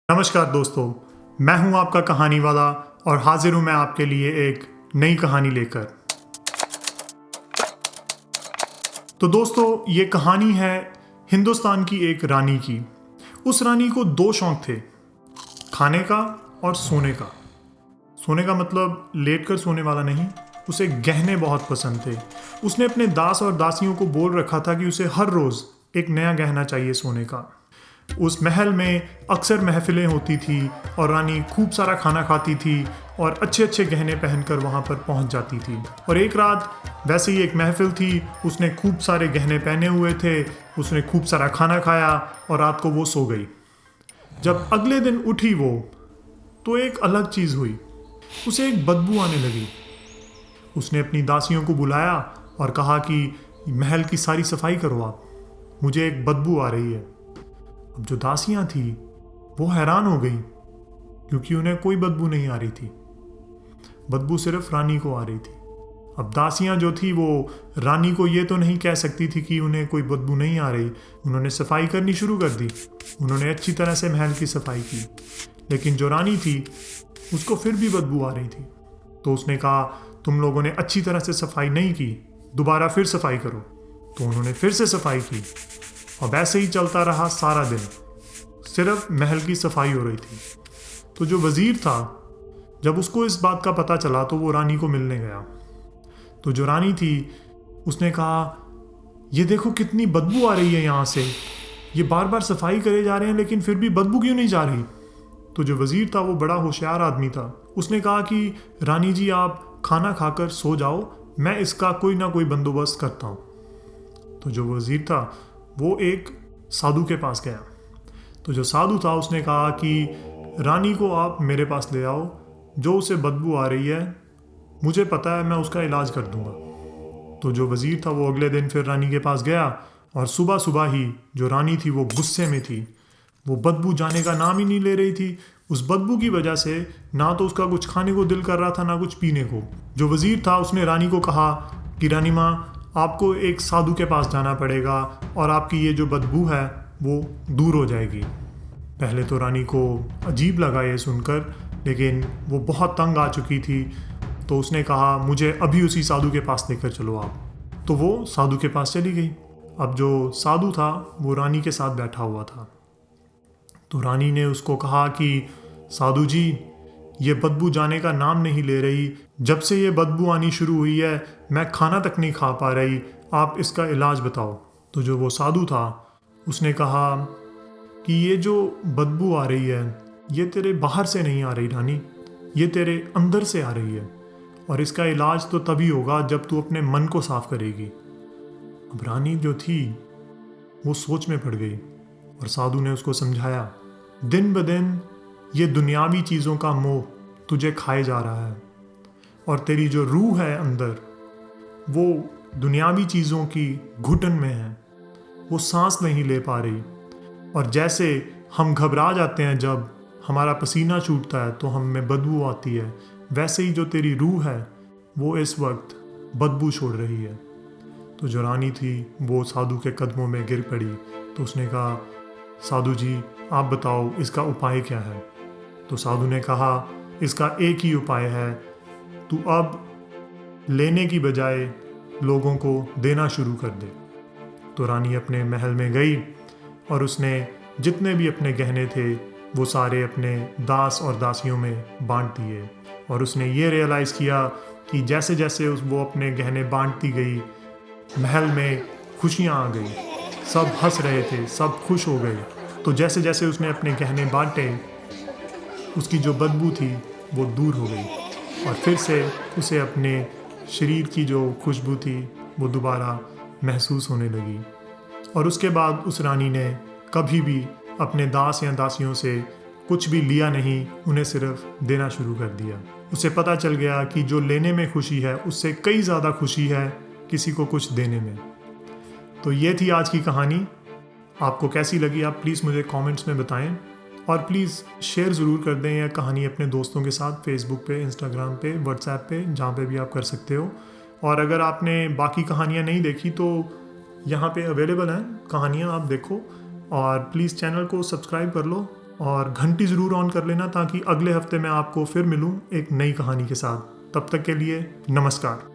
नमस्कार दोस्तों, मैं हूं आपका कहानी वाला और हाजिर हूं मैं आपके लिए एक नई कहानी लेकर। तो दोस्तों, ये कहानी है हिंदुस्तान की एक रानी की। उस रानी को दो शौक थे, खाने का और सोने का। सोने का मतलब लेटकर सोने वाला नहीं, उसे गहने बहुत पसंद थे। उसने अपने दास और दासियों को बोल रखा था कि उसे हर रोज़ एक नया गहना चाहिए सोने का। उस महल में अक्सर महफिलें होती थी और रानी खूब सारा खाना खाती थी और अच्छे अच्छे गहने पहनकर वहाँ पर पहुँच जाती थी। और एक रात वैसे ही एक महफिल थी, उसने खूब सारे गहने पहने हुए थे, उसने खूब सारा खाना खाया और रात को वो सो गई। जब अगले दिन उठी वो, तो एक अलग चीज़ हुई, उसे एक बदबू आने लगी। उसने अपनी दासियों को बुलाया और कहा कि महल की सारी सफाई करो आप, मुझे एक बदबू आ रही है। अब जो दासियां थी वो हैरान हो गई, क्योंकि उन्हें कोई बदबू नहीं आ रही थी। बदबू सिर्फ रानी को आ रही थी। अब दासियां जो थी वो रानी को ये तो नहीं कह सकती थी कि उन्हें कोई बदबू नहीं आ रही। उन्होंने सफाई करनी शुरू कर दी, उन्होंने अच्छी तरह से महल की सफाई की, लेकिन जो रानी थी उसको फिर भी बदबू आ रही थी। तो उसने कहा, तुम लोगों ने अच्छी तरह से सफाई नहीं की, दोबारा फिर सफाई करो। तो उन्होंने फिर से सफाई की। अब ऐसे ही चलता रहा सारा दिन, सिर्फ महल की सफाई हो रही थी। तो जो वजीर था, जब उसको इस बात का पता चला तो वो रानी को मिलने गया। तो जो रानी थी उसने कहा, ये देखो कितनी बदबू आ रही है यहाँ से, ये बार बार सफाई करे जा रहे हैं लेकिन फिर भी बदबू क्यों नहीं जा रही। तो जो वजीर था वो बड़ा होशियार आदमी था, उसने कहा कि रानी जी आप खाना खाकर सो जाओ, मैं इसका कोई ना कोई बंदोबस्त करता हूँ। तो जो वजीर था वो एक साधु के पास गया। तो जो साधु था उसने कहा कि रानी को आप मेरे पास ले आओ, जो उसे बदबू आ रही है मुझे पता है, मैं उसका इलाज कर दूंगा। तो जो वजीर था वो अगले दिन फिर रानी के पास गया और सुबह सुबह ही जो रानी थी वो गुस्से में थी, वो बदबू जाने का नाम ही नहीं ले रही थी। उस बदबू की वजह से ना तो उसका कुछ खाने को दिल कर रहा था ना कुछ पीने को। जो वजीर था उसने रानी को कहा कि रानी माँ, आपको एक साधु के पास जाना पड़ेगा और आपकी ये जो बदबू है वो दूर हो जाएगी। पहले तो रानी को अजीब लगा ये सुनकर, लेकिन वो बहुत तंग आ चुकी थी। तो उसने कहा, मुझे अभी उसी साधु के पास लेकर चलो आप। तो वो साधु के पास चली गई। अब जो साधु था वो रानी के साथ बैठा हुआ था। तो रानी ने उसको कहा कि साधु जी, ये बदबू जाने का नाम नहीं ले रही, जब से ये बदबू आनी शुरू हुई है मैं खाना तक नहीं खा पा रही, आप इसका इलाज बताओ। तो जो वो साधु था उसने कहा कि ये जो बदबू आ रही है ये तेरे बाहर से नहीं आ रही रानी, ये तेरे अंदर से आ रही है, और इसका इलाज तो तभी होगा जब तू अपने मन को साफ करेगी। अब रानी जो थी वो सोच में पड़ गई और साधु ने उसको समझाया, दिन ब दिन ये दुनियावी चीज़ों का मोह तुझे खाए जा रहा है और तेरी जो रूह है अंदर वो दुनियावी चीज़ों की घुटन में है, वो सांस नहीं ले पा रही। और जैसे हम घबरा जाते हैं जब हमारा पसीना छूटता है तो हम में बदबू आती है, वैसे ही जो तेरी रूह है वो इस वक्त बदबू छोड़ रही है। तो जो रानी थी वो साधु के कदमों में गिर पड़ी। तो उसने कहा, साधु जी आप बताओ इसका उपाय क्या है। तो साधु ने कहा, इसका एक ही उपाय है, तू अब लेने की बजाय लोगों को देना शुरू कर दे। तो रानी अपने महल में गई और उसने जितने भी अपने गहने थे वो सारे अपने दास और दासियों में बांट दिए। और उसने ये रियलाइज़ किया कि जैसे जैसे वो अपने गहने बांटती गई, महल में खुशियाँ आ गई, सब हंस रहे थे, सब खुश हो गए। तो जैसे जैसे उसने अपने गहने बांटे, उसकी जो बदबू थी वो दूर हो गई और फिर से उसे अपने शरीर की जो खुशबू थी वो दोबारा महसूस होने लगी। और उसके बाद उस रानी ने कभी भी अपने दास या दासियों से कुछ भी लिया नहीं, उन्हें सिर्फ देना शुरू कर दिया। उसे पता चल गया कि जो लेने में खुशी है उससे कई ज़्यादा खुशी है किसी को कुछ देने में। तो ये थी आज की कहानी। आपको कैसी लगी आप प्लीज़ मुझे कमेंट्स में बताएं और प्लीज़ शेयर ज़रूर कर दें यह कहानी अपने दोस्तों के साथ, फेसबुक पे, इंस्टाग्राम पे, व्हाट्सएप पे, जहाँ पे भी आप कर सकते हो। और अगर आपने बाकी कहानियाँ नहीं देखी तो यहाँ पे अवेलेबल हैं कहानियाँ, आप देखो और प्लीज़ चैनल को सब्सक्राइब कर लो और घंटी ज़रूर ऑन कर लेना ताकि अगले हफ्ते मैं आपको फिर मिलूं एक नई कहानी के साथ। तब तक के लिए नमस्कार।